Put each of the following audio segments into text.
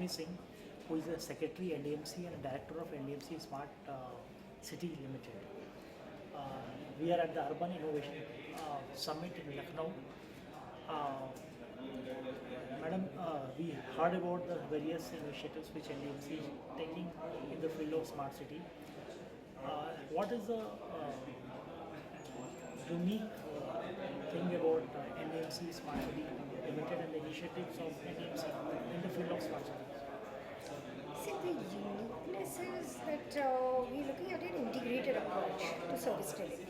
Rashmi Singh, who is the Secretary NDMC and Director of NDMC Smart City Limited. We are at the Urban Innovation Summit in Lucknow. Madam, we heard about the various initiatives which NDMC is taking in the field of smart city. What is the unique thing about NDMC Smart City Limited and the initiatives of NDMC in the field of smart city? See, the uniqueness is that we're looking at an integrated approach to service delivery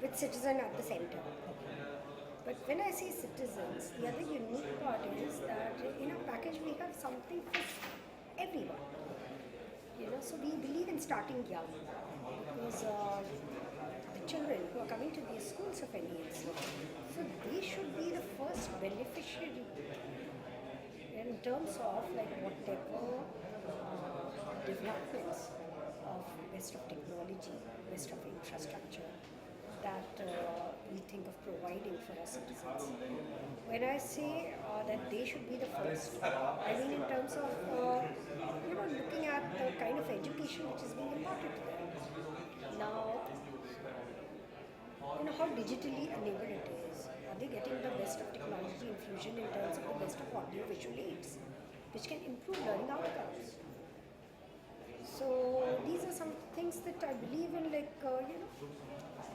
with citizen at the center. But when I say citizens, the other unique part is that in our package we have something for everyone. So we believe in starting young because the children who are coming to these schools of NDMC, so they should be the first beneficiary in terms of like whatever developments of best of technology, best of infrastructure that we think of providing for our citizens. When I say that they should be the first, I mean in terms of looking at the kind of education which is being imparted to them. Now, how digitally enabled it is. Are they getting the best of technology infusion in terms of the best of audio visual aids, which can improve learning outcomes? So these are some things that I believe in, like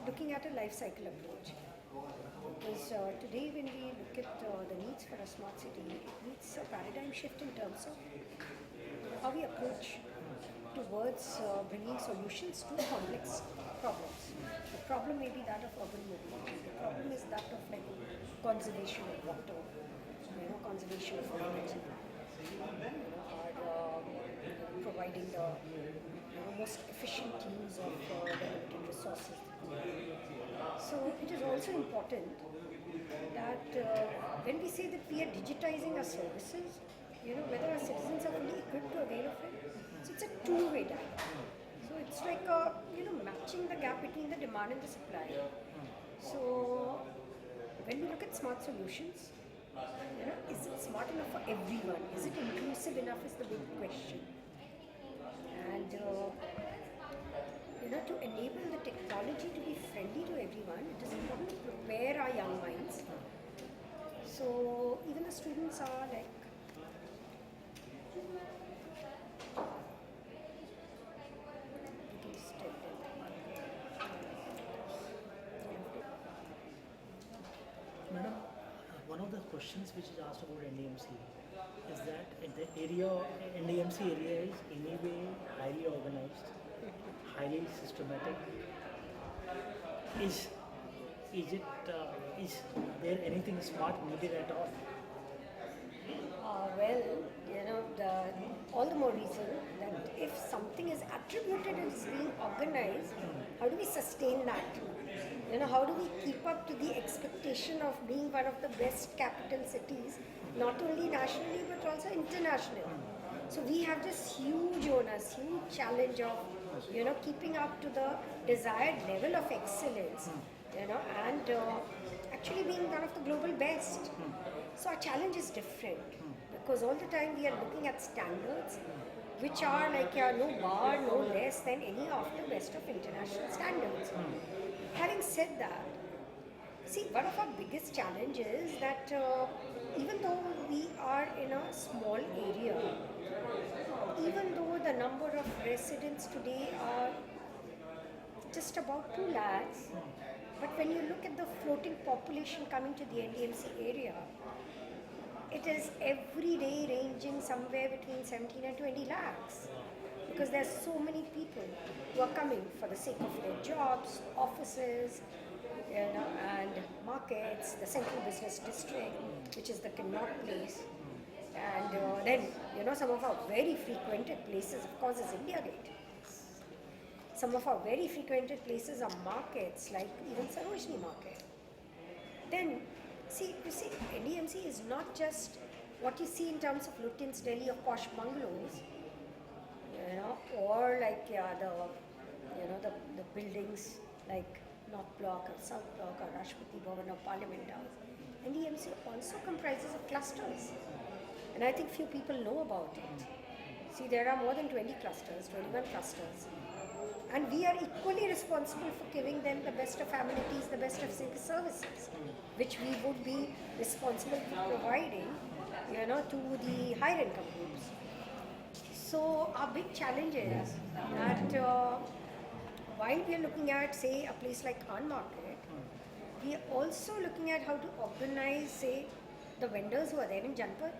looking at a life cycle approach. Because today when we look at the needs for a smart city, it needs a paradigm shift in terms of how we approach towards bringing solutions to complex problems. The problem may be that of urban mobility. The problem is that of like conservation of water, conservation of energy, providing the most efficient use of the limited resources. So it is also important that when we say that we are digitizing our services, whether our citizens are fully equipped to avail of it. So it's a two-way dialogue. So it's like matching the gap between the demand and the supply. So when we look at smart solutions, is it smart enough for everyone? Is it inclusive enough is the big question. And to enable the technology to be friendly to everyone, it is important to prepare our young minds. So even the students are like Madam, one of the questions which is asked about NDMC is that the NDMC area is anyway highly organized, highly systematic. Is there anything smart needed at all? All the more reason that if something is attributed as being organized, how do we sustain that? How do we keep up to the expectation of being one of the best capital cities, not only nationally but also internationally? So we have this huge onus, huge challenge of, keeping up to the desired level of excellence, and actually being one of the global best. So our challenge is different because all the time we are looking at standards which are like no more, no less than any of the best of international standards. Having said that, see, one of our biggest challenges is that even though we are in a small area, even though the number of residents today are just about 2 lakhs, but when you look at the floating population coming to the NDMC area, it is every day ranging somewhere between 17 and 20 lakhs. Because there are so many people who are coming for the sake of their jobs, offices, and markets, the central business district, which is the Connaught place. And then, some of our very frequented places, of course, is India Gate. Some of our very frequented places are markets, like even Sarojini Market. Then, you see, NDMC is not just what you see in terms of Lutyens Delhi or posh bungalows, or like the buildings like North Block or South Block or Rashtrapati Bhavan or Parliament House. NDMC also comprises of clusters. And I think few people know about it. See, there are more than 20 clusters, 21 clusters. And we are equally responsible for giving them the best of amenities, the best of services, which we would be responsible for providing, to the higher income groups. So our big challenge is that while we are looking at, say, a place like Khan Market, we are also looking at how to organize, say, the vendors who are there in Janpat,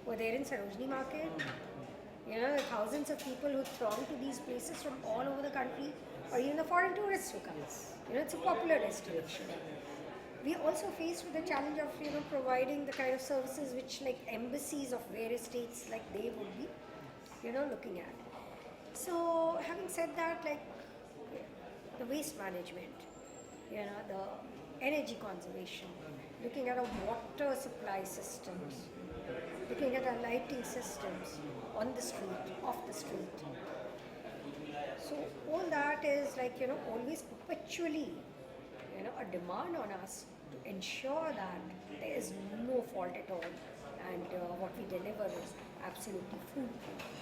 who are there in Sarojini Market, the thousands of people who throng to these places from all over the country, or even the foreign tourists who come. It's a popular destination. We are also faced with the challenge of providing the kind of services which like embassies of various states like they would be looking at. So having said that, like the waste management, the energy conservation, looking at our water supply systems, looking at our lighting systems on the street, off the street. So all that is like always perpetually a demand on us to ensure that there is no fault at all, and what we deliver is absolutely foolproof.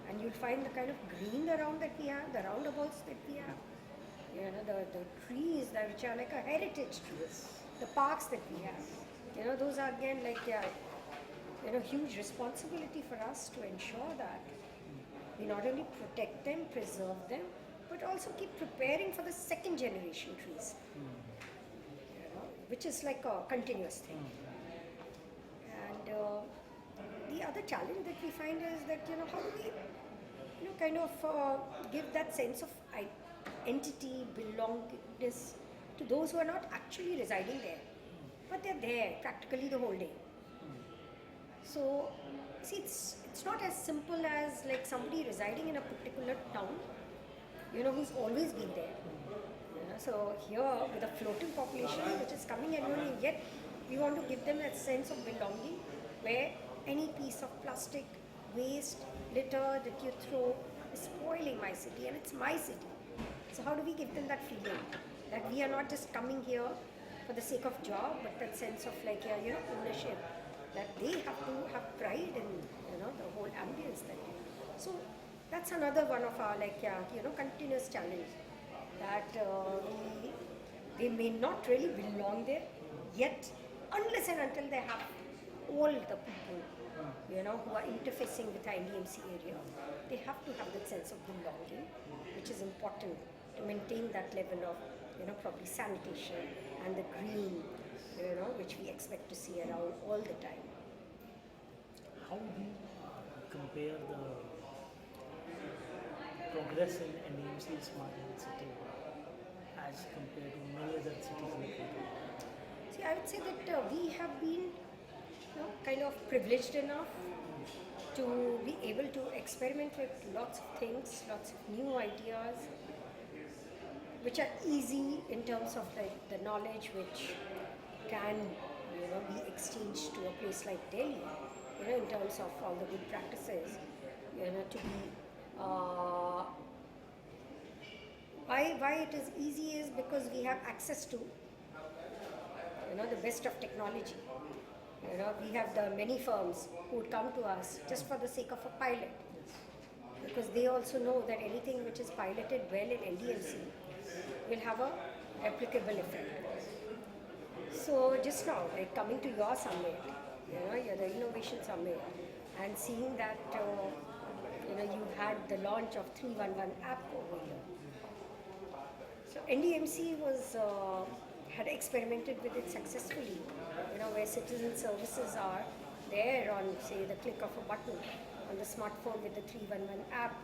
And you'll find the kind of green around that we have, the roundabouts that we have, the trees that which are like a heritage trees, the parks that we have, those are again like huge responsibility for us to ensure that we not only protect them, preserve them, but also keep preparing for the second generation trees, which is like a continuous thing. And the other challenge that we find is that how do we kind of give that sense of entity, belongingness to those who are not actually residing there, but they're there practically the whole day. So, see, it's not as simple as like somebody residing in a particular town, who's always been there. So here with a floating population which is coming annually, yet we want to give them that sense of belonging, where any piece of plastic, waste, litter that you throw is spoiling my city, and it's my city. So how do we give them that feeling that we are not just coming here for the sake of job, but that sense of like ownership, that they have to have pride in the whole ambience that they. So that's another one of our like continuous challenge, that they may not really belong there, yet unless and until they have all the people who are interfacing with the NDMC area, they have to have that sense of belonging, which is important to maintain that level of probably sanitation and the green which we expect to see around all the time. How do you compare the progress in NDMC Smart City as compared to many other cities in the country? See, I would say that we have been kind of privileged enough to be able to experiment with lots of things, lots of new ideas, which are easy in terms of like the knowledge which can be exchanged to a place like Delhi, in terms of all the good practices, to be why it is easy is because we have access to the best of technology. We have the many firms who would come to us just for the sake of a pilot, because they also know that anything which is piloted well in NDMC will have a replicable effect. So just now, like coming to your summit, the innovation summit, and seeing that you had the launch of 311 app over here. So NDMC had experimented with it successfully, where citizen services are there on, say, the click of a button on the smartphone with the 311 app,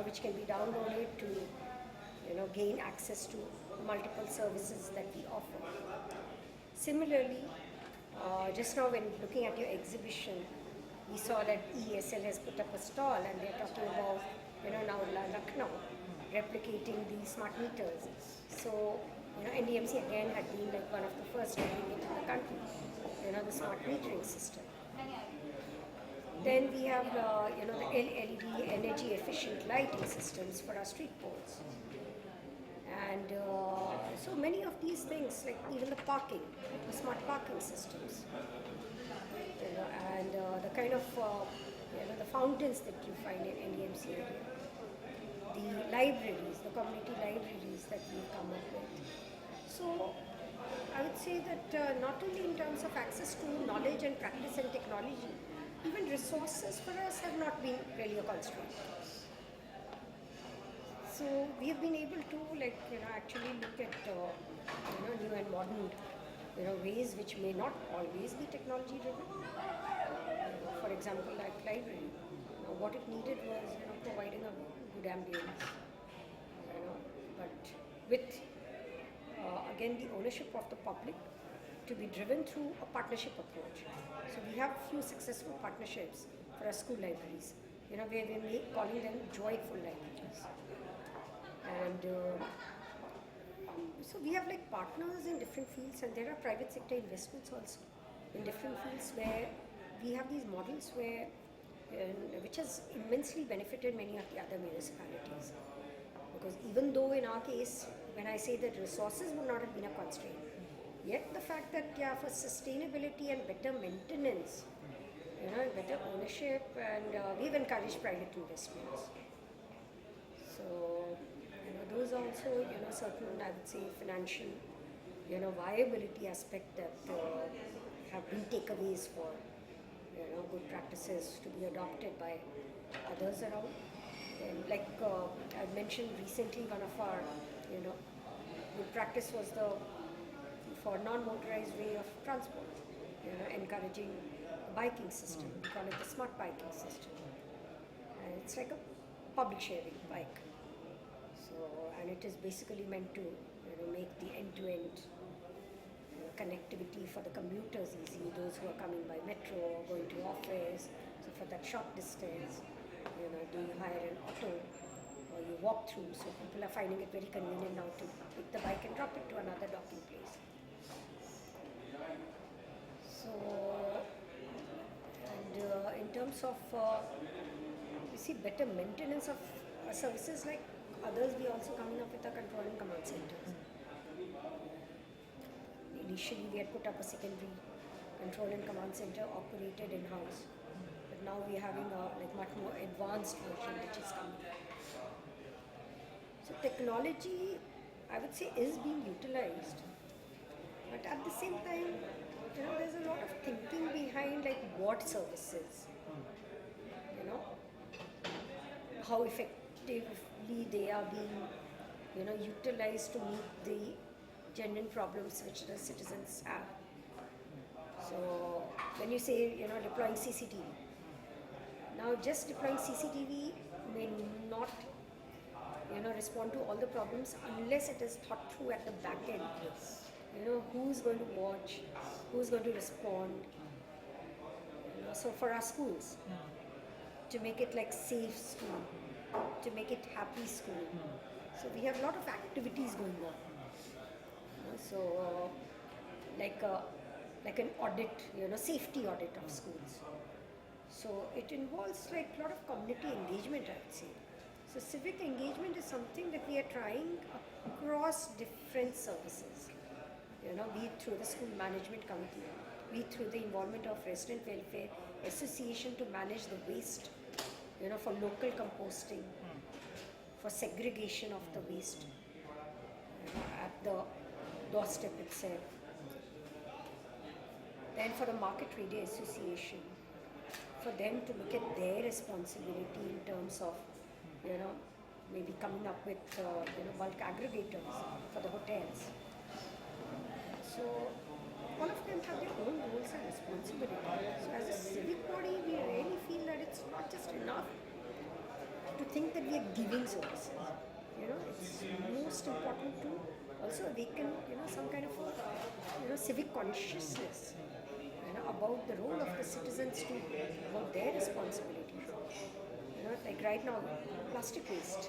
which can be downloaded to, gain access to multiple services that we offer. Similarly, just now when looking at your exhibition, we saw that ESL has put up a stall, and they're talking about, now Lucknow replicating the smart meters. So, NDMC again had been like one of the first to bring it in the country, the smart metering system. Then we have, the LED energy efficient lighting systems for our street poles. And so many of these things, like even the parking, the smart parking systems. and the kind of the fountains that you find in NDMC area, the libraries, the community libraries that we've come up with. So I would say that not only in terms of access to knowledge and practice and technology, even resources for us have not been really a constraint. So we have been able to actually look at new and modern ways which may not always be technology driven. For example, like library, what it needed was providing a good ambience, but with again the ownership of the public to be driven through a partnership approach. So we have few successful partnerships for our school libraries, where we're calling them joyful libraries. And so we have like partners in different fields, and there are private sector investments also in different fields where we have these models which has immensely benefited many of the other municipalities. Because even though in our case, when I say that resources would not have been a constraint, yet the fact that for sustainability and better maintenance, better ownership, and we've encouraged private investments. So those are also certain, I would say, financial viability aspect that have been takeaways for good practices to be adopted by others around. And like I mentioned recently, one of our good practice was for non-motorized way of transport, encouraging a biking system. We call it the smart biking system. And it's like a public sharing bike. So, and it is basically meant to make the end-to-end connectivity for the commuters easy, those who are coming by metro or going to office. So for that short distance, do you hire an auto or you walk through? So people are finding it very convenient now to pick the bike and drop it to another docking place. So, and in terms of, you see, better maintenance of services like others, we also coming up with a control and command centers. Initially, we had put up a secondary control and command center operated in-house. But now we are having a much more advanced version which is coming. So technology, I would say, is being utilized. But at the same time, there's a lot of thinking behind what services, how effectively they are being, utilized to meet the genuine problems which the citizens have. So when you say, deploying CCTV, now just deploying CCTV may not, respond to all the problems unless it is thought through at the back end. Yes. Who's going to watch, who's going to respond. So for our schools, to make it like safe school, to make it happy school. So we have a lot of activities going on. So like an audit, safety audit of schools. So it involves a lot of community engagement, I would say. So civic engagement is something that we are trying across different services. Be it through the school management committee, be it through the involvement of resident welfare association to manage the waste, for local composting, for segregation of the waste at the doorstep itself. Then for the market trader association, for them to look at their responsibility in terms of, maybe coming up with, bulk aggregators for the hotels. So all of them have their own roles and responsibilities. So as a civic body, we really feel that it's not just enough to think that we are giving services. It's most important to also awaken, some kind of a, civic consciousness, about the role of the citizens about their responsibilities. Like right now, plastic waste,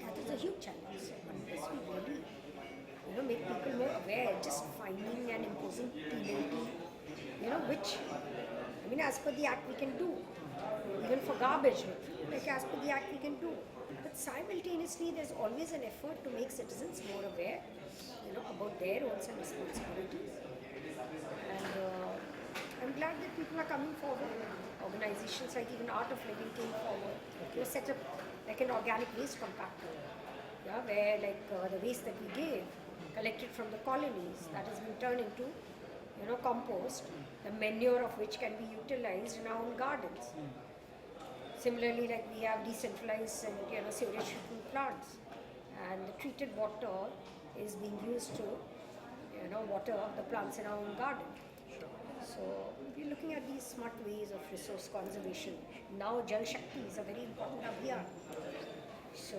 that is a huge challenge. Unless we really, make people more aware, just finding and imposing penalty, which, as per the act we can do. Even for garbage, as per the act we can do. But simultaneously, there's always an effort to make citizens more aware, about their roles and responsibilities. And I'm glad that people are coming forward. Organizations like even Art of Living came forward. They set up like an organic waste compactor, yeah, where like the waste that we gave, collected from the colonies, that has been turned into, compost, the manure of which can be utilized in our own gardens. Similarly, like we have decentralized and sewage treatment plants, and the treated water is being used to water the plants in our own garden. So we're looking at these smart ways of resource conservation. Now Jal Shakti is a very important abhiyan. So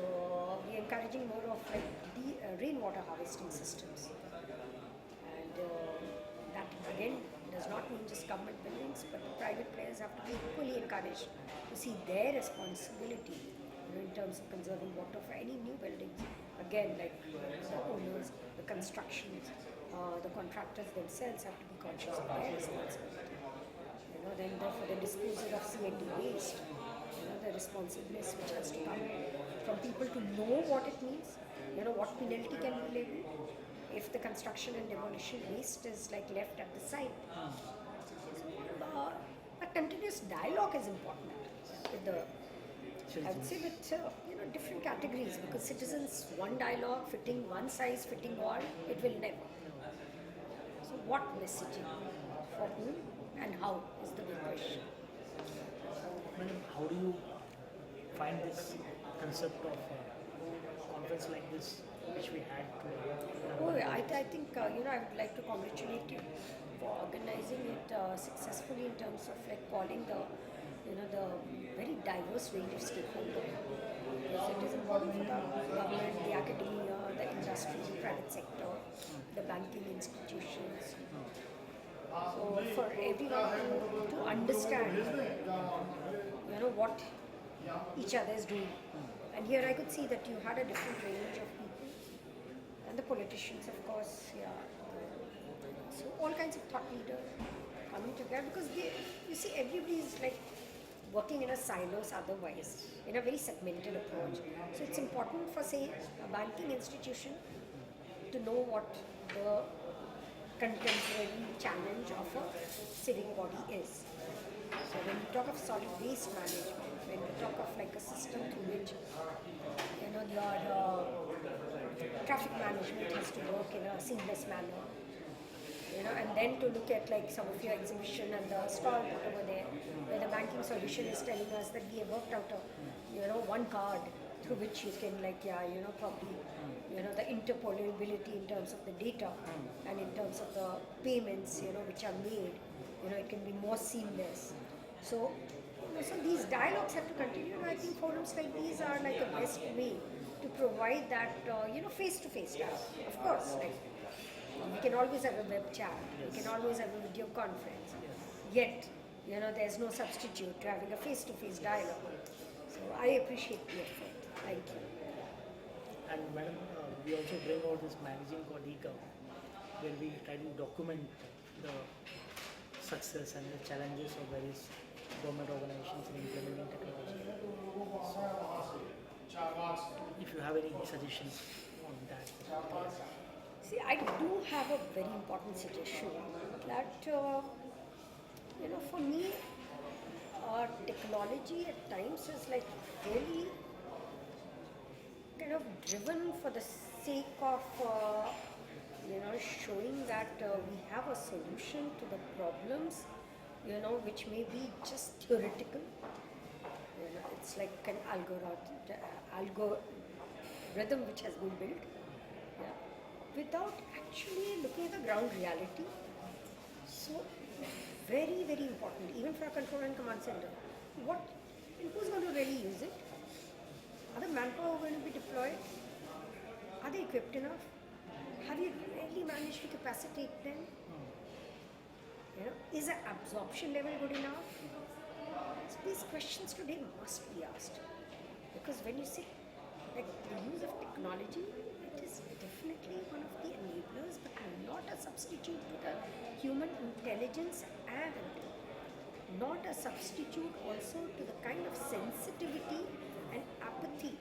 we're encouraging more of like the rainwater harvesting systems. And that again does not mean just government buildings, but the private players have to be equally encouraged to see their responsibility in terms of conserving water for any new buildings. Again, like the owners, the constructions, the contractors themselves have to be conscious of their responsibility. Then for the disposal of C&D waste, the responsiveness which has to come from people to know what it means, what penalty can be levied if the construction and demolition waste is like left at the site. A continuous dialogue is important with the, I would say with different categories, because citizens, one dialogue fitting one size fitting all, it will never. So what messaging for whom and how is the big question. Madam, how do you find this concept of a conference like this, which we had to? I think I would like to congratulate you for organizing it successfully in terms of like calling the the very diverse range of stakeholders. Because it is important for the government, the academia, the industry, the private sector, the banking institutions. So for everyone to understand, what each other is doing. And here I could see that you had a different range of people. And the politicians, of course, yeah. So all kinds of thought leaders coming together, because you see, everybody is like working in a silos otherwise, in a very segmented approach. So it's important for, say, a banking institution to know what the contemporary challenge of a civic body is. So when we talk of solid waste management, when we talk of like a system through which your traffic management has to work in a seamless manner, and then to look at like some of your exhibition and the stall put over there, where the banking solution is telling us that we have worked out a one card through which you can probably the interpolability in terms of the data and in terms of the payments which are made, it can be more seamless. So so these dialogues have to continue, and I think forums like these are like a best way to provide that face-to-face dialogue. Of course, like we can always have a web chat, we can always have a video conference, yet there's no substitute to having a face-to-face dialogue. So I appreciate the effort. Thank you. And madam, we also bring out this magazine called eGov, where we try to document the success and the challenges of various government organizations in implementing technology. If you have any suggestions on that. See, I do have a very important suggestion that, for me, technology at times is like really kind of driven for the sake of, showing that we have a solution to the problems, which may be just theoretical. It's like an algorithm which has been built, without actually looking at the ground reality. So very, very important, even for a control and command center. Who's going to really use it? Are the manpower going to be deployed? Are they equipped enough? Have you really managed to capacitate them? Is the absorption level good enough? So these questions today must be asked, because when you say like the use of technology, it is definitely one of the enablers, but not a substitute to the human intelligence, and not a substitute also to the kind of sensitivity and apathy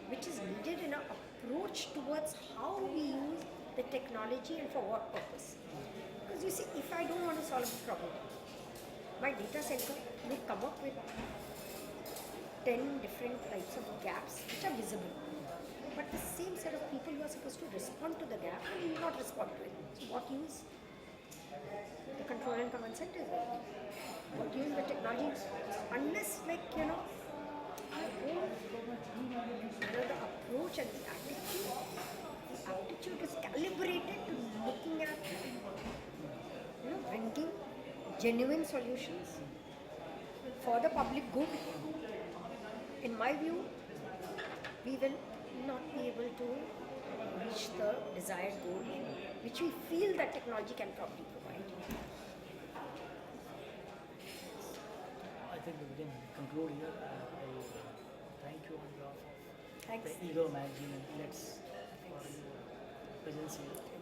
which is needed in our approach towards how we use the technology and for what purpose. Because you see, if I don't want to solve a problem, my data center may come up with 10 different types of gaps which are visible. But the same set of people who are supposed to respond to the gap will not respond to it. So what use the control and command center is there? What use the technology? Unless the approach and the attitude is calibrated to looking at bringing genuine solutions for the public good. In my view, we will not be able to reach the desired goal, which we feel that technology can probably provide. I think we can conclude here. I thank you on behalf of Thanks. the eGov magazine and Elets for your presence here.